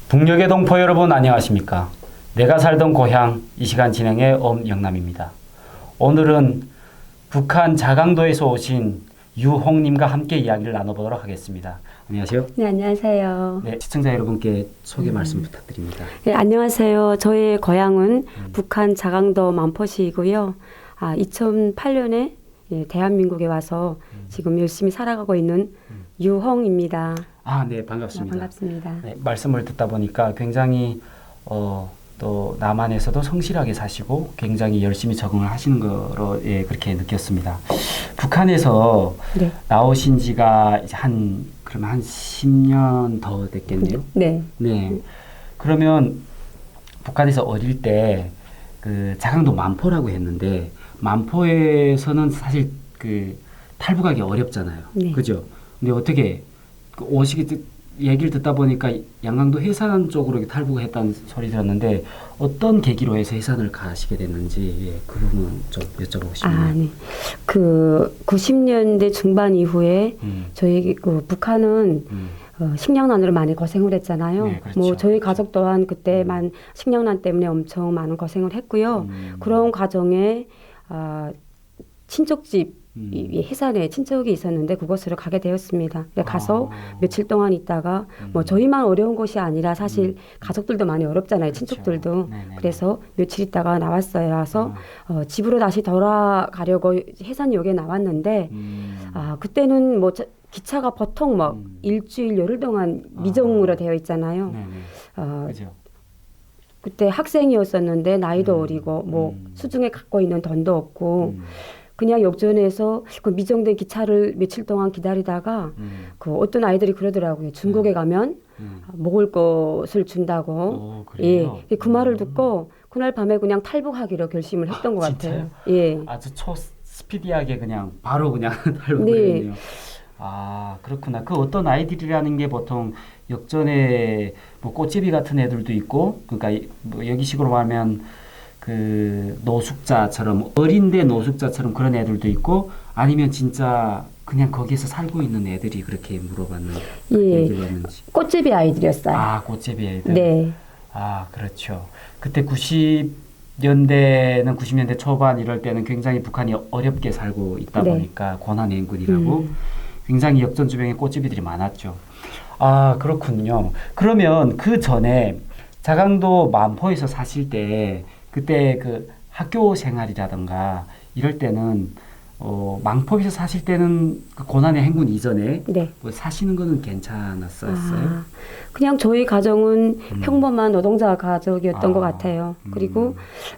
북녘의 동포 여러분 안녕하십니까? 내가 살던 고향 이 시간 진행의 엄영남입니다. 오늘은 북한 자강도에서 오신 유홍님과 함께 이야기를 나눠보도록 하겠습니다. 안녕하세요. 네, 안녕하세요. 네, 시청자 여러분께 소개 말씀 부탁드립니다. 네, 안녕하세요. 저의 고향은 북한 자강도 만포시이고요. 2008년에 대한민국에 와서 지금 열심히 살아가고 있는 유홍입니다. 네, 반갑습니다. 반갑습니다. 네, 말씀을 듣다 보니까 굉장히 또 남한에서도 성실하게 사시고 굉장히 열심히 적응을 하시는 거로 그렇게 느꼈습니다. 북한에서 네. 나오신 지가 이제 그러면 한 10년 더 됐겠네요. 네. 네. 그러면 북한에서 어릴 때 그 자강도 만포라고 했는데 만포에서는 사실 그 탈북하기 어렵잖아요. 네. 그죠? 근데 어떻게 얘기를 듣다 보니까 양강도 해산 쪽으로 탈북했다는 소리 들었는데 어떤 계기로 해서 해산을 가시게 됐는지 그 부분 좀 여쭤보고 싶네요. 네. 그 90년대 중반 이후에 저희 북한은 식량난으로 많이 고생을 했잖아요. 네, 그렇죠. 뭐 저희 가족 또한 그때만 식량난 때문에 엄청 많은 고생을 했고요. 그런 과정에 친척집 이 해산에 친척이 있었는데 그곳으로 가게 되었습니다. 가서 며칠 동안 있다가 뭐 저희만 어려운 것이 아니라 사실 가족들도 많이 어렵잖아요. 그렇죠. 친척들도. 네네네. 그래서 며칠 있다가 나왔어요. 와서 집으로 다시 돌아가려고 해산역에 나왔는데 그때는 뭐 기차가 보통 막 일주일 열흘 동안 미정으로 되어 있잖아요. 그죠. 그때 학생이었었는데 나이도 어리고 뭐 수중에 갖고 있는 돈도 없고 그냥 역전해서 그 미정된 기차를 며칠 동안 기다리다가 그 어떤 아이들이 그러더라고요. 중국에 가면 먹을 것을 준다고. 그래요? 그 말을 듣고 그날 밤에 그냥 탈북하기로 결심을 했던 것 같아요. 예. 아주 스피디하게 그냥 바로 그냥 탈북을 했네요. 그렇구나. 그 어떤 아이들이라는 게 보통 역전에 뭐 꽃제비 같은 애들도 있고, 그러니까 뭐 여기식으로 말하면 그 노숙자처럼 어린데 노숙자처럼 그런 애들도 있고, 아니면 진짜 그냥 거기에서 살고 있는 애들이 그렇게 물어봤는데 얘기했는지. 꽃제비 아이들이었어요. 꽃제비 애들. 네. 그렇죠. 그때 90년대 초반 이럴 때는 굉장히 북한이 어렵게 살고 있다 보니까 고난행군이라고 굉장히 역전 주변에 꽃집이들이 많았죠. 그렇군요. 그러면 그 전에 자강도 만포에서 사실 때 그때 그 학교 생활이라든가 이럴 때는 만포에서 사실 때는 그 고난의 행군 이전에 뭐 사시는 거는 괜찮았었어요? 그냥 저희 가정은 평범한 노동자 가족이었던 것 같아요. 그리고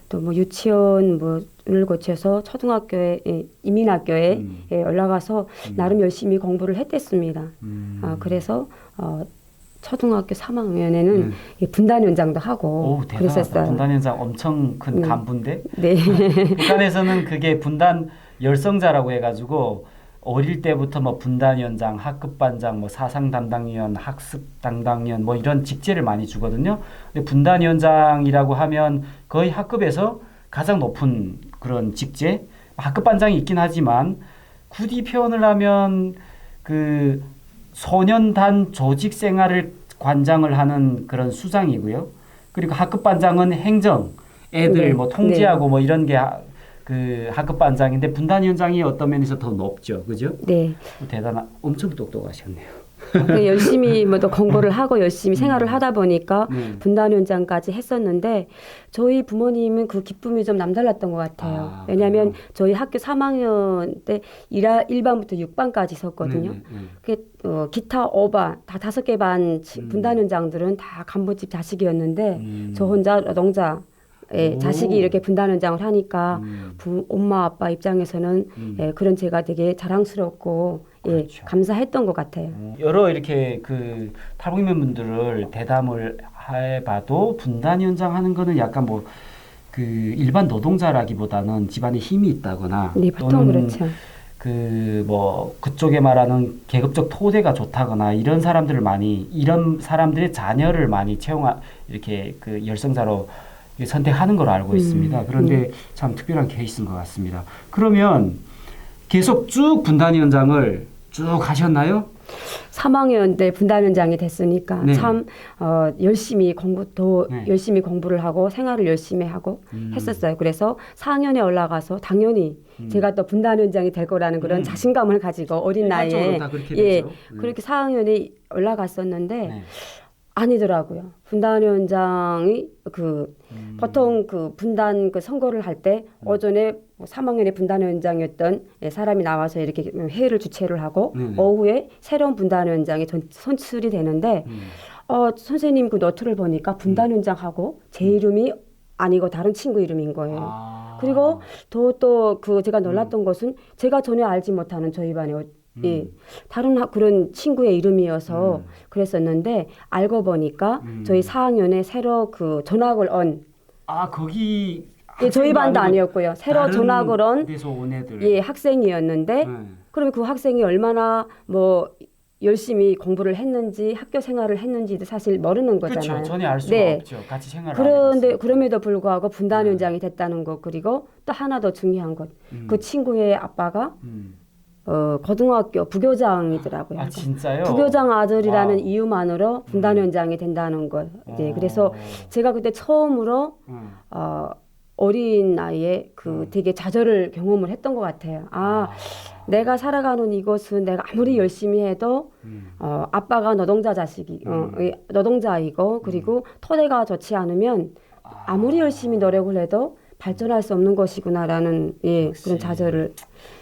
또 뭐 유치원 을 거쳐서 초등학교에 이민학교에 올라가서 나름 열심히 공부를 했댔습니다. 그래서 초등학교 3학년에는 분단 현장도 하고 그랬었어요. 분단 현장 엄청 큰 간부인데. 네. 북한에서는 그게 분단 열성자라고 해가지고 어릴 때부터 뭐 분단 현장, 학급 반장, 뭐 사상 담당위원, 학습 담당위원 뭐 이런 직제를 많이 주거든요. 근데 분단 현장이라고 하면 거의 학급에서 가장 높은 그런 직제, 학급 반장이 있긴 하지만 굳이 표현을 하면 그 소년단 조직 생활을 관장을 하는 그런 수장이고요. 그리고 학급 반장은 행정, 애들 뭐 통제하고 뭐 이런 게 그 학급 반장인데 분단위원장이 어떤 면에서 더 높죠, 그죠? 네. 엄청 똑똑하셨네요. 열심히 또 공부를 하고 열심히 생활을 하다 보니까 분단위원장까지 했었는데 저희 부모님은 그 기쁨이 좀 남달랐던 것 같아요. 왜냐하면 저희 학교 3학년 때 1반부터 6반까지 있었거든요. 기타 5반, 다 5개 반 분단위원장들은 다 간부집 자식이었는데 저 혼자 노동자 자식이 이렇게 분단 현장을 하니까 엄마 아빠 입장에서는 그런 제가 되게 자랑스럽고 그렇죠. 감사했던 것 같아요. 여러 이렇게 그 탈북민 분들을 대담을 해봐도 분단 현장 하는 거는 약간 뭐 그 일반 노동자라기보다는 집안에 힘이 있다거나 보통 그렇죠. 그 뭐 그쪽에 말하는 계급적 토대가 좋다거나 이런 사람들의 자녀를 많이 이렇게 그 열성자로 선택하는 걸로 알고 있습니다. 그런데 참 특별한 케이스인 것 같습니다. 그러면 계속 쭉 분단 현장을 쭉 하셨나요? 3학년 때 분단위원장이 됐으니까 네. 참 열심히 네. 열심히 공부를 하고 생활을 열심히 하고 했었어요. 그래서 4학년에 올라가서 당연히 제가 또 분단위원장이 될 거라는 그런 자신감을 가지고 어린 나이에 다 그렇게 예, 되죠. 그렇게 4학년에 올라갔었는데 네. 아니더라고요. 분단위원장이 보통 그 분단 그 선거를 할 때 오전에 3학년에 분단위원장이었던 사람이 나와서 이렇게 회의를 주최를 하고 네네. 오후에 새로운 분단위원장이 선출이 되는데 선생님 그 노트를 보니까 분단위원장하고 제 이름이 아니고 다른 친구 이름인 거예요. 아. 그리고 또 그 제가 놀랐던 것은 제가 전혀 알지 못하는 저희 반에 예, 다른 그런 친구의 이름이어서 그랬었는데 알고 보니까 저희 4학년에 새로 그 전학을 온 거기 예, 저희 반도 아니고 아니었고요. 새로 다른 전학을 온 데서 온 애들. 예, 학생이었는데 그러면 그 학생이 얼마나 뭐 열심히 공부를 했는지 학교 생활을 했는지도 사실 모르는 거잖아요. 그렇죠. 전혀 알 수가 네. 없죠. 같이 생활을 안 그런데 해봤으니까. 그럼에도 불구하고 분단위원장이 됐다는 것 그리고 또 하나 더 중요한 것 그 친구의 아빠가 고등학교 부교장이더라고요. 아 진짜요? 부교장 아들이라는 와우. 이유만으로 분단위원장이 된다는 것. 네, 그래서 제가 그때 처음으로 어린 나이에 되게 좌절을 경험을 했던 것 같아요. 내가 살아가는 이곳은 내가 아무리 열심히 해도 아빠가 노동자이고 그리고 토대가 좋지 않으면 아무리 열심히 노력을 해도 발전할 수 없는 것이구나라는 그런 좌절을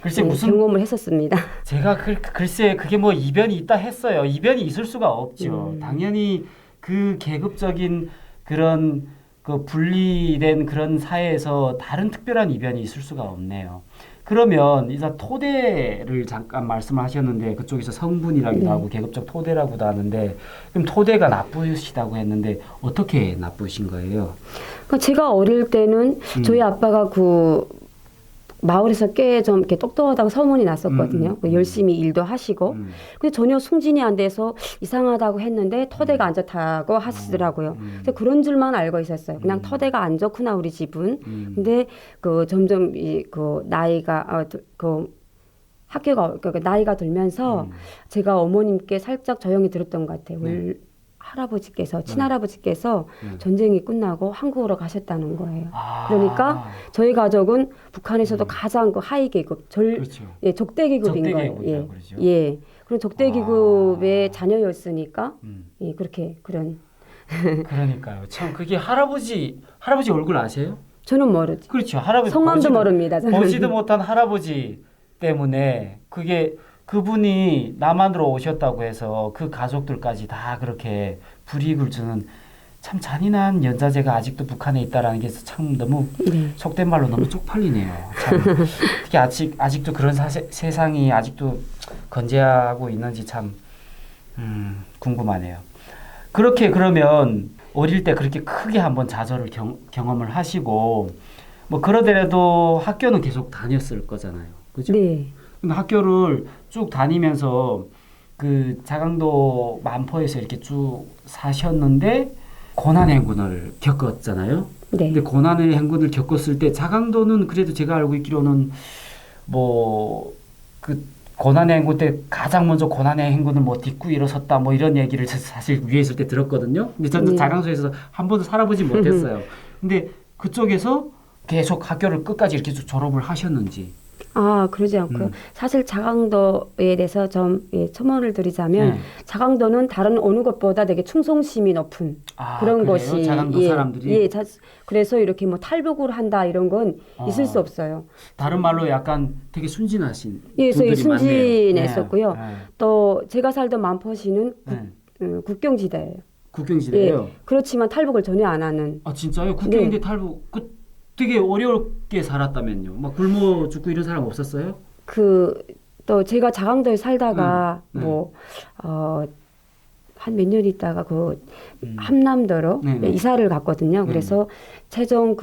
글쎄 무슨 경험을 했었습니다. 제가 글쎄 그게 뭐 이변이 있다 했어요. 이변이 있을 수가 없죠. 당연히 그 계급적인 그런 그 분리된 그런 사회에서 다른 특별한 이변이 있을 수가 없네요. 그러면 이제 토대를 잠깐 말씀하셨는데 그쪽에서 성분이라기도 하고 계급적 토대라고도 하는데 그럼 토대가 나쁘시다고 했는데 어떻게 나쁘신 거예요? 그러니까 제가 어릴 때는 저희 아빠가 그 마을에서 꽤 좀 이렇게 똑똑하다고 소문이 났었거든요. 열심히 일도 하시고. 근데 전혀 승진이 안 돼서 이상하다고 했는데 토대가 안 좋다고 하시더라고요. 그래서 그런 줄만 알고 있었어요. 그냥 토대가 안 좋구나 우리 집은. 근데 그 점점 그 나이가 학교가 나이가 들면서 제가 어머님께 살짝 조용히 들었던 것 같아요. 친할아버지께서 전쟁이 끝나고 한국으로 가셨다는 거예요. 그러니까 저희 가족은 북한에서도 가장 그 하위 계급, 그렇죠. 적대 계급인 거예요. 그러죠. 그런 적대 계급의 자녀였으니까 그렇게 그런. 그러니까요. 참 그게 할아버지 얼굴 아세요? 저는 모르죠. 그렇죠. 할아버지 성함도 모릅니다. 저는. 보지도 못한 할아버지 때문에 그분이 남한으로 오셨다고 해서 그 가족들까지 다 그렇게 불이익을 주는 참 잔인한 연자제가 아직도 북한에 있다라는 게 참 너무 속된 말로 너무 쪽팔리네요. 참 특히 아직도 그런 세상이 아직도 건재하고 있는지 참 궁금하네요. 그렇게 그러면 어릴 때 그렇게 크게 한번 좌절을 경험을 하시고 뭐 그러더라도 학교는 계속 다녔을 거잖아요. 그죠? 네. 근데 학교를 쭉 다니면서 그 자강도 만포에서 이렇게 쭉 사셨는데 고난의 행군을 겪었잖아요. 네. 근데 고난의 행군을 겪었을 때 자강도는 그래도 제가 알고 있기로는 뭐 그 고난의 행군 때 가장 먼저 고난의 행군을 뭐 딛고 일어섰다 뭐 이런 얘기를 사실 위에 있을 때 들었거든요. 근데 저는 자강도에서 한 번도 살아보지 못했어요. 근데 그쪽에서 계속 학교를 끝까지 이렇게 쭉 졸업을 하셨는지. 그러지 않고요. 사실 자강도에 대해서 좀 첨언을 드리자면 자강도는 다른 어느 것보다 되게 충성심이 높은 그런 그래요? 것이 자강도 사람들이 그래서 이렇게 뭐 탈북을 한다 이런 건 있을 수 없어요. 다른 말로 약간 되게 순진하신 그래서 분들이 순진했었고요. 많네요. 또 제가 살던 만포시는 국경지대예요. 국경지대예요. 그렇지만 탈북을 전혀 안 하는. 진짜요? 국경인데 탈북 되게 어렵게 살았다면요. 막 굶어 죽고 이런 사람 없었어요? 또 제가 자강도에 살다가 한 몇 년 있다가 함남도로 이사를 갔거든요. 그래서 최종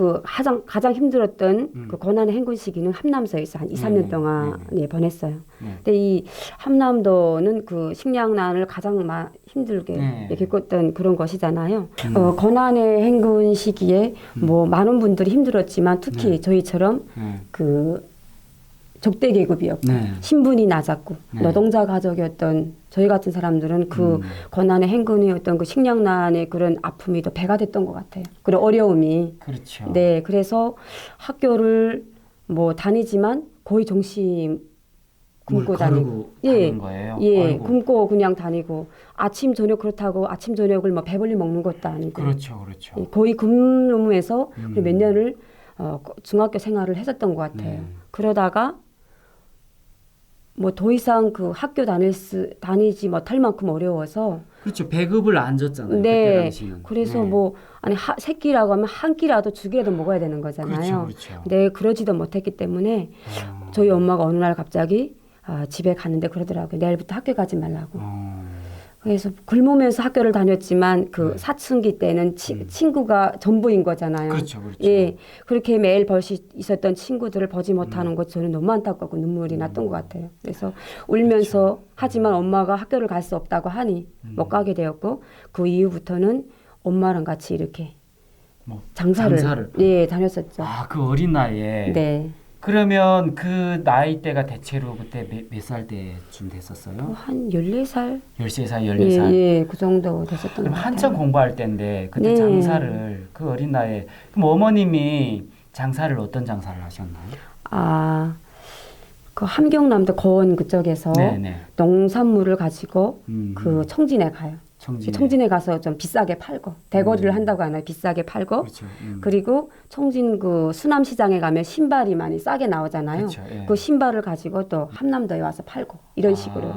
가장 힘들었던 그 고난의 행군 시기는 함남서에서 한 2, 3년 동안 보냈어요. 근데 이 함남도는 그 식량난을 가장 힘들게 겪었던 그런 것이잖아요. 고난의 행군 시기에 뭐 많은 분들이 힘들었지만 특히 저희처럼 적대 계급이었고 네. 신분이 낮았고 네. 노동자 가족이었던 저희 같은 사람들은 그 고난의 행군이었던 그 식량난의 그런 아픔이 더 배가 됐던 것 같아요. 그런 어려움이. 그렇죠. 네, 그래서 학교를 뭐 다니지만 거의 정시 굶고 다니고, 다니는 거예요. 예, 아이고. 굶고 그냥 다니고 아침 저녁 그렇다고 아침 저녁을 뭐 배불리 먹는 것도 아니고, 그렇죠, 그렇죠. 예, 거의 근무에서 몇 년을 중학교 생활을 했었던 것 같아요. 네. 그러다가 뭐 더 이상 그 학교 다니지 못할 만큼 어려워서 그렇죠. 배급을 안 줬잖아요. 그때 네. 당시는. 그래서 네. 뭐 아니 새끼라고 하면 한 끼라도 두 개라도 먹어야 되는 거잖아요. 그렇죠, 그렇죠. 네, 그러지도 못했기 때문에 저희 엄마가 어느 날 갑자기 집에 갔는데 그러더라고요. 내일부터 학교 가지 말라고. 그래서 굶으면서 학교를 다녔지만 그 사춘기 때는 친구가 전부인 거잖아요. 그렇죠, 그렇죠. 예, 그렇게 매일 벌시 있었던 친구들을 보지 못하는 것 저는 너무 안타깝고 눈물이 났던 것 같아요. 그래서 울면서 그렇죠. 하지만 엄마가 학교를 갈 수 없다고 하니 못 가게 되었고 그 이후부터는 엄마랑 같이 이렇게 뭐 장사를 예 다녔었죠. 아, 그 어린 나이에. 네, 그러면 그 나이대가 대체로 그때 몇 살 때쯤 됐었어요? 한 14살? 13살, 예, 14살. 예, 그 정도 됐었던 것 그럼 같아요. 한참 공부할 때인데 그때 네. 장사를 그 어린 나이에 그럼 어머님이 장사를 어떤 장사를 하셨나요? 그 함경남도 거원 그쪽에서 네네. 농산물을 가지고 그 청진에 가요. 청진에. 청진에 가서 좀 비싸게 팔고 대거리를 한다고 하나요? 비싸게 팔고 그렇죠. 그리고 청진 그 수남시장에 가면 신발이 많이 싸게 나오잖아요. 그렇죠. 예. 그 신발을 가지고 또 함남도에 와서 팔고 이런 식으로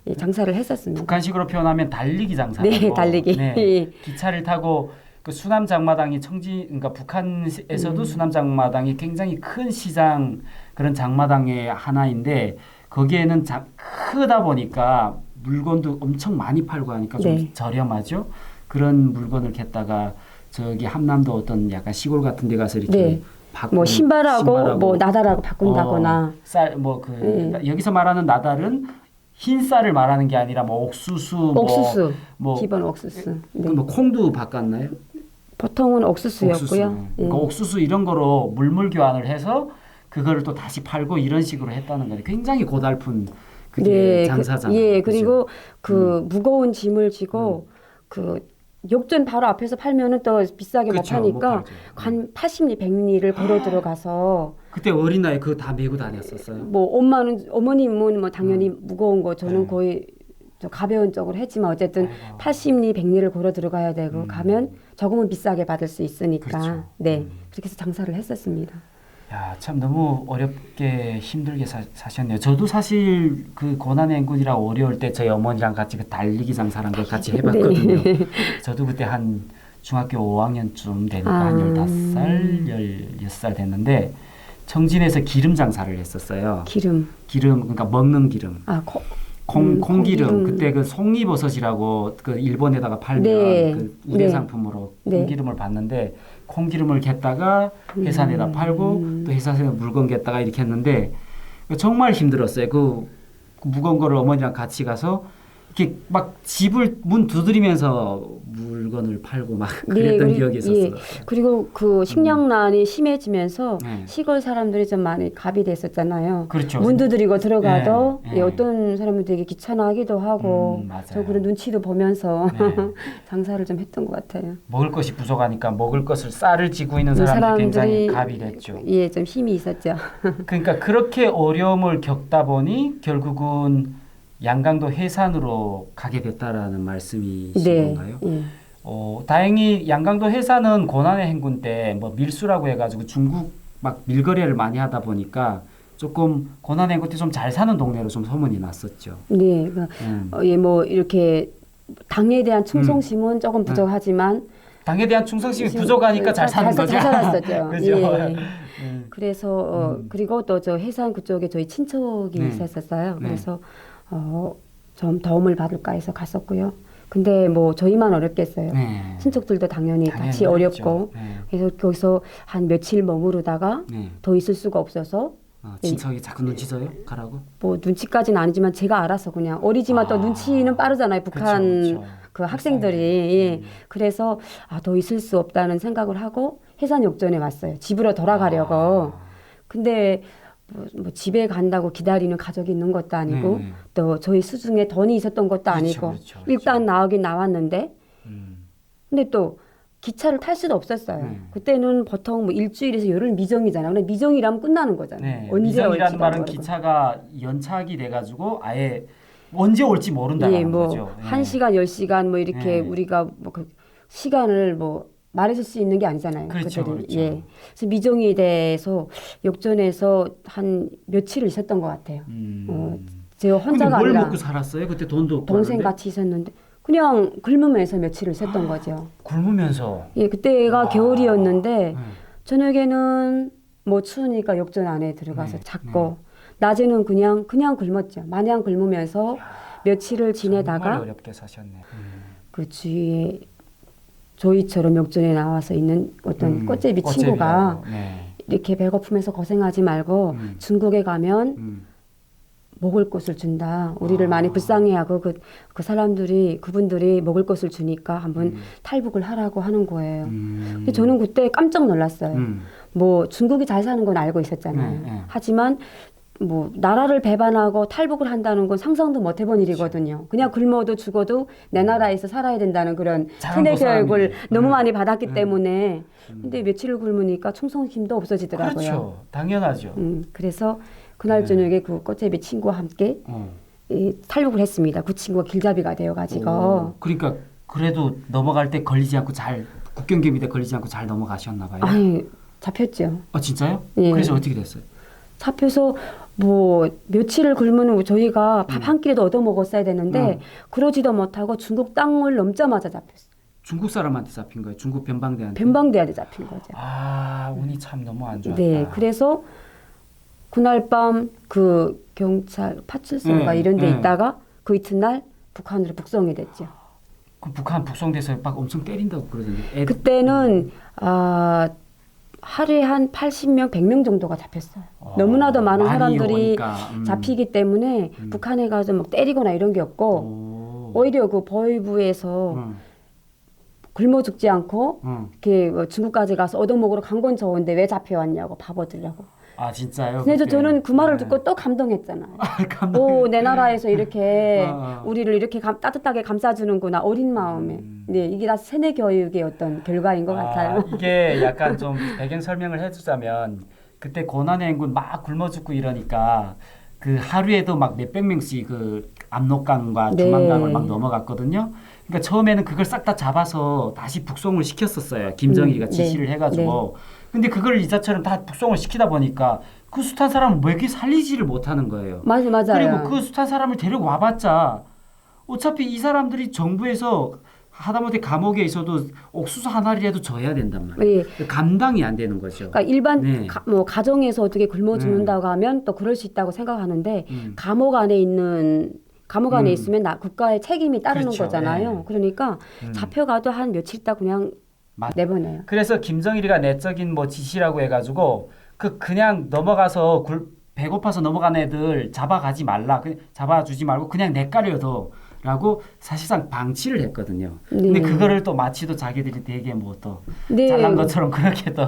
예, 장사를 했었습니다. 북한식으로 표현하면 달리기 장사라고. 네, 달리기. 네. 기차를 타고 그 수남 장마당이 그러니까 북한에서도 수남 장마당이 굉장히 큰 시장 그런 장마당의 하나인데 거기에는 크다 보니까 물건도 엄청 많이 팔고 하니까 좀 네. 저렴하죠. 그런 물건을 겠다가 저기 함남도 어떤 약간 시골 같은 데 가서 이렇게 네. 바꾼 뭐 신발하고 뭐 나달하고 바꾼다거나 쌀 뭐 그 여기서 말하는 나달은 흰 쌀을 말하는 게 아니라 뭐 옥수수 뭐 기본 옥수수. 네. 뭐 콩도 바꿨나요? 보통은 옥수수였고요. 그러니까 옥수수 이런 거로 물물 교환을 해서 그거를 또 다시 팔고 이런 식으로 했다는 거예요. 굉장히 고달픈 그게 네, 장사잖아요. 예, 그죠? 그리고 그 무거운 짐을 지고 그 역전 바로 앞에서 팔면은 또 비싸게 못 그쵸, 파니까 못 팔죠. 한 80리 100리를 걸어 들어가서 그때 어린 나이에 그거 다 메고 다녔었어요. 뭐 어머님은 뭐 당연히 무거운 거 저는 거의 좀 가벼운 쪽으로 했지만 어쨌든 80리 100리를 걸어 들어가야 되고 가면 조금은 비싸게 받을 수 있으니까 그렇죠. 네 그렇게 해서 장사를 했었습니다. 야, 참 너무 어렵게 힘들게 사셨네요. 저도 사실 그 고난의 행군이라고 어려울 때 저희 어머니랑 같이 그 달리기 장사라는 걸 같이 해봤거든요. 저도 그때 한 중학교 5학년쯤 되니까 한 15살, 16살 됐는데 청진에서 기름 장사를 했었어요. 기름 그러니까 먹는 기름. 콩기름. 그때 그 송이버섯이라고 그 일본에다가 팔면 그 우대 상품으로 콩기름을 받는데 콩기름을 겠다가 해산에다 팔고 또 해산에다 물건 겠다가 이렇게 했는데 정말 힘들었어요. 그 무거운 거를 어머니랑 같이 가서 이렇게 막 집을 문 두드리면서 물건을 팔고 막 그랬던 기억이 있었어요. 그리고 그 식량난이 심해지면서 네. 시골 사람들이 좀 많이 갑이 됐었잖아요. 그렇죠. 문 두드리고 들어가도 네, 네. 어떤 사람은 되게 귀찮아하기도 하고 저 그런 눈치도 보면서 장사를 좀 했던 것 같아요. 먹을 것이 부족하니까 먹을 것을 쌀을 지고 있는 사람들이 굉장히 갑이 됐죠. 예, 좀 힘이 있었죠. 그러니까 그렇게 어려움을 겪다 보니 결국은 양강도 해산으로 가게 됐다라는 말씀이신 건가요? 예. 다행히 양강도 해산은 고난의 행군 때 뭐 밀수라고 해가지고 중국 막 밀거래를 많이 하다 보니까 조금 고난의 행군 때 좀 잘 사는 동네로 좀 소문이 났었죠. 네, 예, 뭐 이렇게 당에 대한 충성심은 조금 부족하지만 당에 대한 충성심이 부족하니까 잘 사는 거죠. 잘 살았었죠. 그죠? 예. 그래서 그리고 또 저 해산 그쪽에 저희 친척이 있었어요. 그래서 좀 도움을 받을까 해서 갔었고요. 근데 뭐 저희만 어렵겠어요. 친척들도 당연히 같이 어렵고 그래서 거기서 한 며칠 머무르다가 더 있을 수가 없어서 친척이 자꾸 눈치 줘요? 가라고? 뭐 눈치까지는 아니지만 제가 알아서 그냥 어리지만 또 눈치는 빠르잖아요. 북한 그 학생들이 예. 그래서 더 있을 수 없다는 생각을 하고 해산역전에 왔어요. 집으로 돌아가려고. 근데 뭐 집에 간다고 기다리는 가족이 있는 것도 아니고 네. 또 저희 수중에 돈이 있었던 것도 아니고 그렇죠. 일단 나오긴 나왔는데 음. 근데 또 기차를 탈 수도 없었어요. 그때는 보통 뭐 일주일에서 열흘 미정이잖아요. 근데 미정이라면 끝나는 거잖아요. 네. 언제 미정이라는 올지도 말은 모르고. 기차가 연착이 돼가지고 아예 언제 올지 모른다는 예, 뭐 거죠. 예. 1시간, 10시간 뭐 이렇게 네. 우리가 뭐 그 시간을 뭐 말해줄 수 있는 게 아니잖아요. 그렇죠, 그들이. 그렇죠. 예. 그래서 미정에 대해서 역전에서 한 며칠을 있었던 것 같아요. 제가 근데 혼자가 뭘 아니라 먹고 살았어요? 그때 돈도 없고 동생 하는데? 같이 있었는데 그냥 굶으면서 며칠을 있었던 거죠. 굶으면서. 예, 그때가 겨울이었는데 네. 저녁에는 뭐 추우니까 욕전 안에 들어가서 잤고 낮에는 그냥 굶었죠. 마냥 굶으면서 며칠을 정말 지내다가 어렵게 사셨네. 그 주위에 저희처럼 욕전에 나와서 있는 어떤 꽃제비 친구가 네. 이렇게 배고프면서 고생하지 말고 중국에 가면 먹을 것을 준다. 우리를 많이 불쌍해하고 그 사람들이 그분들이 먹을 것을 주니까 한번 탈북을 하라고 하는 거예요. 근데 저는 그때 깜짝 놀랐어요. 뭐 중국이 잘 사는 건 알고 있었잖아요. 하지만 뭐 나라를 배반하고 탈북을 한다는 건 상상도 못 해본 일이거든요. 그냥 굶어도 죽어도 내 나라에서 살아야 된다는 그런 세뇌 교육을 너무 많이 받았기 때문에 근데 며칠을 굶으니까 충성심도 없어지더라고요. 그렇죠. 당연하죠. 그래서 그날 저녁에 그 꽃제비 친구와 함께 탈북을 했습니다. 그 친구가 길잡이가 되어가지고. 그러니까 그래도 넘어갈 때 걸리지 않고 잘 국경계비대 걸리지 않고 잘 넘어가셨나 봐요. 아니 잡혔죠. 아 진짜요? 예. 그래서 어떻게 됐어요? 잡혀서 뭐 며칠을 굶으면 저희가 밥 한 끼라도 얻어 먹었어야 되는데 그러지도 못하고 중국 땅을 넘자마자 잡혔어요. 중국 사람한테 잡힌 거예요? 중국 변방대한테? 변방대한테 잡힌 거죠. 아 운이 참 너무 안 좋았다. 네, 그래서 그날 밤 그 경찰 파출소가 이런 데 있다가 그 이튿날 북한으로 북송이 됐죠. 그 북한 북송돼서 막 엄청 때린다고 그러던데. 그때는 하루에 한 80명, 100명 정도가 잡혔어요. 너무나도 많은 사람들이 잡히기 때문에 북한에 가서 막 때리거나 이런 게 없고 오히려 그 보위부에서 굶어 죽지 않고 이렇게 뭐 중국까지 가서 얻어먹으러 간 건 좋은데 왜 잡혀왔냐고 바보들라고. 아 진짜요? 그래서 저는 그 말을 듣고 또 감동했잖아요. 오, 내 나라에서 이렇게 우리를 이렇게 따뜻하게 감싸주는구나 어린 마음에. 네, 이게 다 세뇌 교육의 어떤 결과인 것 같아요. 이게 약간 좀 배경 설명을 해주자면 그때 고난의 행군 막 굶어 죽고 이러니까 그 하루에도 막 몇백 명씩 그 압록강과 두만강을 막 넘어갔거든요. 그러니까 처음에는 그걸 싹 다 잡아서 다시 북송을 시켰었어요. 김정일이가 지시를 해가지고. 근데 그걸 이자처럼 다 북송을 시키다 보니까 그 숱한 사람을 먹이 살리지를 못하는 거예요. 맞아요. 그리고 그 숱한 사람을 데리고 와봤자 어차피 이 사람들이 정부에서 하다못해 감옥에 있어도 옥수수 한 알이라도 줘야 된단 말이에요. 감당이 안 되는 거죠. 그러니까 일반 뭐 가정에서 어떻게 굶어 죽는다고 하면 또 그럴 수 있다고 생각하는데 감옥 안에 있으면 국가의 책임이 따르는 그렇죠. 거잖아요. 그러니까 잡혀가도 한 며칠 있다 그냥 내보내요. 그래서 김정일이가 내적인 뭐 지시라고 해가지고 그냥 넘어가서 배고파서 넘어간 애들 잡아가지 말라, 잡아주지 말고 그냥 내까려둬라고 사실상 방치를 했거든요. 근데 그거를 또 마치도 자기들이 되게 뭐 또 잘난 것처럼 그렇게 또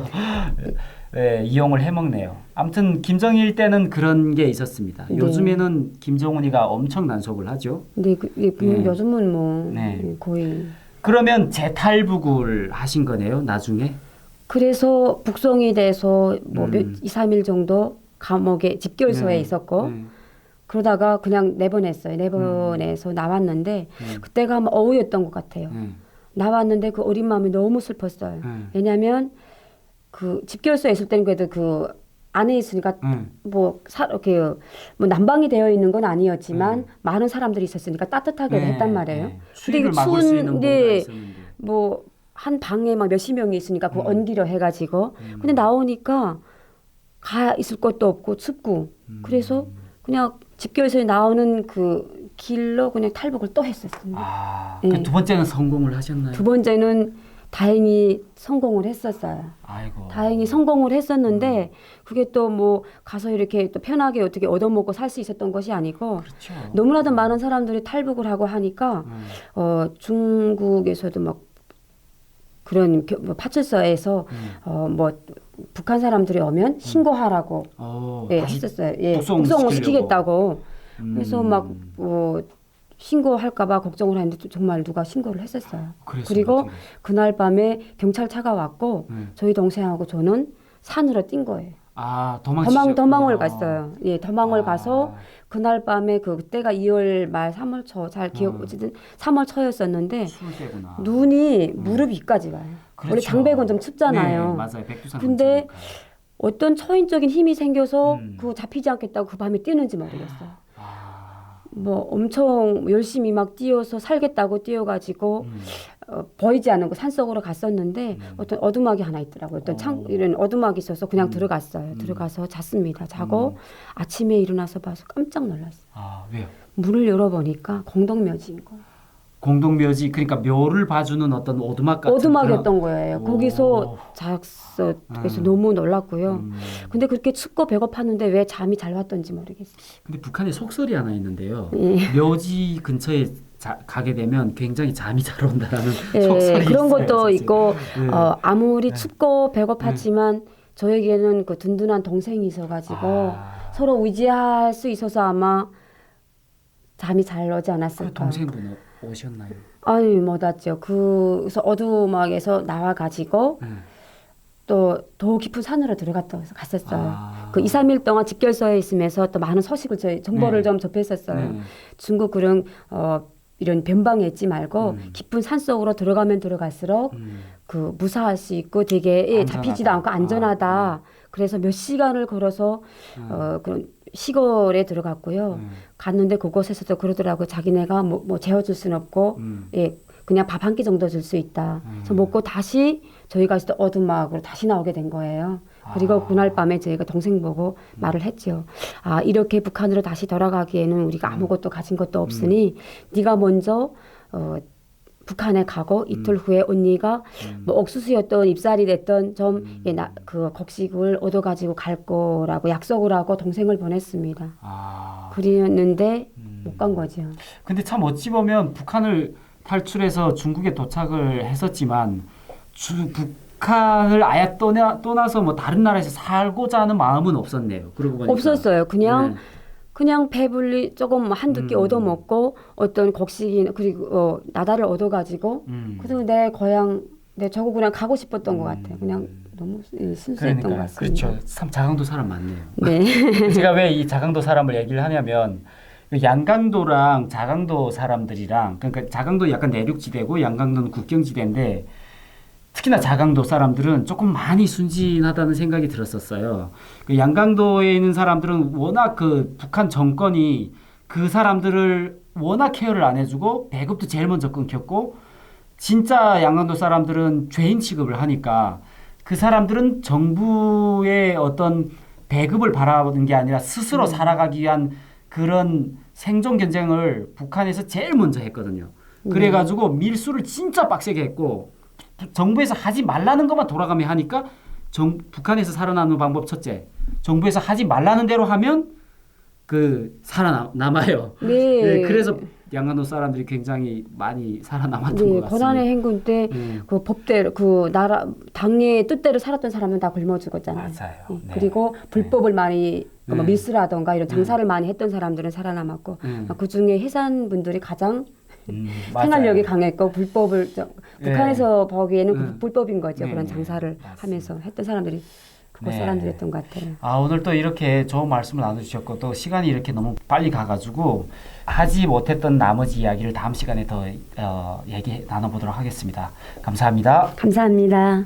이용을 해먹네요. 아무튼 김정일 때는 그런 게 있었습니다. 요즘에는 김정은이가 엄청 난속을 하죠. 요즘은 뭐 거의. 그러면 재탈북을 하신 거네요, 나중에? 그래서 북송이 돼서 뭐 2, 3일 정도 감옥에 집결소에 있었고 그러다가 그냥 내보냈어요. 내보내서 나왔는데 그때가 아마 어우였던 것 같아요. 나왔는데 그 어린 마음이 너무 슬펐어요. 왜냐하면 그 집결소에 있을 때는 그래도 그 안에 있으니까 이렇게 뭐 난방이 되어 있는 건 아니었지만 많은 사람들이 있었으니까 따뜻하게 했단 말이에요. 근데 이거 추운데 뭐 한 방에 막 몇십 명이 있으니까 그 언기려 해가지고 근데 나오니까 가 있을 것도 없고 춥고 그래서 그냥 집결소에 나오는 그 길로 그냥 탈북을 또 했었습니다. 그 두 번째는 성공을 하셨나요? 두 번째는 다행히 성공을 했었어요. 아이고. 다행히 성공을 했었는데 그게 또 뭐 가서 이렇게 또 편하게 어떻게 얻어먹고 살 수 있었던 것이 아니고 그렇죠. 너무나도 많은 사람들이 탈북을 하고 하니까 중국에서도 막 그런 뭐 파출소에서 뭐 북한 사람들이 오면 신고하라고 예, 다시 했었어요. 예, 북송시키려고. 북송시키겠다고. 그래서 막 신고할까봐 걱정을 했는데 정말 누가 신고를 했었어요. 그리고 그날 밤에 경찰차가 왔고 저희 동생하고 저는 산으로 뛴 거예요. 도망을 갔어요. 예, 도망을 가서 그날 밤에 그때가 2월 말 3월 초 잘 기억 어쨌든 3월 초였었는데 눈이 무릎 위까지 와요. 그렇죠. 원래 장백은 좀 춥잖아요. 네, 맞아요. 백두산 근데 근처니까. 어떤 초인적인 힘이 생겨서 그거 잡히지 않겠다고 그 밤에 뛰는지 모르겠어요. 뭐 엄청 열심히 막 뛰어서 살겠다고 뛰어가지고 보이지 않는 그 산속으로 갔었는데 어떤 어두막이 하나 있더라고요. 어떤 이런 어두막이 있어서 그냥 들어갔어요. 들어가서 잤습니다. 자고 아침에 일어나서 봐서 깜짝 놀랐어요. 왜요? 문을 열어보니까 공동묘지인 거예요. 공동묘지 그러니까 묘를 봐주는 어떤 오두막 같은 오두막이었던 거예요. 거기서 잤어. 그래서 너무 놀랐고요. 근데 그렇게 춥고 배고팠는데 왜 잠이 잘 왔던지 모르겠어요. 근데 북한에 속설이 하나 있는데요. 예. 묘지 근처에 가게 되면 굉장히 잠이 잘 온다라는 예, 속설이 그런 있어요, 것도 사실. 있고 네. 아무리 춥고 배고팠지만 저에게는 그 든든한 동생이 있어가지고 서로 의지할 수 있어서 아마 잠이 잘 오지 않았을까. 그 동생분 오셨나요? 아니 못 왔죠. 그래서 어두막에서 나와가지고 또 더 깊은 산으로 들어갔다 갔었어요. 그 2, 3일 동안 집결소에 있으면서 또 많은 소식을 저희 정보를 좀 접했었어요. 중국 그런 이런 변방에 있지 말고 깊은 산 속으로 들어가면 들어갈수록 그 무사할 수 있고 되게 잡히지도 않고 안전하다. 그래서 몇 시간을 걸어서 그런 시골에 들어갔고요. 갔는데 그곳에서도 그러더라고요. 자기네가 뭐 재워줄 수는 없고 예, 그냥 밥 한 끼 정도 줄 수 있다. 그래서 먹고 다시 저희가 있을 때 어두막으로 다시 나오게 된 거예요. 그리고 그날 밤에 저희가 동생 보고 말을 했죠. 이렇게 북한으로 다시 돌아가기에는 우리가 아무것도 가진 것도 없으니 네가 먼저 북한에 가고 이틀 후에 언니가 뭐 옥수수였던 잎살이 됐던 그 곡식을 얻어가지고 갈 거라고 약속을 하고 동생을 보냈습니다. 그랬는데 못 간 거죠. 근데 참 어찌 보면 북한을 탈출해서 중국에 도착을 했었지만 북한을 아예 떠나서 뭐 다른 나라에서 살고자 하는 마음은 없었네요. 그러고 보니까. 없었어요. 그냥 배불리 조금 한두 끼 얻어먹고 어떤 곡식이 그리고 나다를 얻어가지고 그리고 내 고향 내 저국이랑 가고 싶었던 것 같아요. 그냥 너무 순수했던 것 같습니다. 그렇죠. 참 자강도 사람 많네요. 네. 제가 왜 이 자강도 사람을 얘기를 하냐면 양강도랑 자강도 사람들이랑 그러니까 자강도 약간 내륙지대고 양강도는 국경지대인데 특히나 자강도 사람들은 조금 많이 순진하다는 생각이 들었었어요. 그 양강도에 있는 사람들은 워낙 그 북한 정권이 그 사람들을 워낙 케어를 안 해주고 배급도 제일 먼저 끊겼고 진짜 양강도 사람들은 죄인 취급을 하니까 그 사람들은 정부의 어떤 배급을 바라보는 게 아니라 스스로 살아가기 위한 그런 생존 경쟁을 북한에서 제일 먼저 했거든요. 그래가지고 밀수를 진짜 빡세게 했고 정부에서 하지 말라는 것만 돌아가며 하니까 북한에서 살아남는 방법 첫째, 정부에서 하지 말라는 대로 하면 그 살아남아요. 네, 그래서 양강도 사람들이 굉장히 많이 살아남았던 것 같습니다. 고난의 행군 때 그 법대로 그 나라 당의 뜻대로 살았던 사람은 다 굶어 죽었잖아요. 맞아요. 네. 그리고 불법을 많이 뭐 밀수라던가 이런 장사를 많이 했던 사람들은 살아남았고 그 중에 해산분들이 가장 생활력이 강했고 불법을 북한에서 보기에는 불법인 거죠. 그런 장사를 맞습니다. 하면서 했던 사람들이 그곳 사람들이었던 것 같아요. 오늘 또 이렇게 좋은 말씀을 나눠주셨고 또 시간이 이렇게 너무 빨리 가가지고 하지 못했던 나머지 이야기를 다음 시간에 더 얘기 나눠보도록 하겠습니다. 감사합니다. 감사합니다.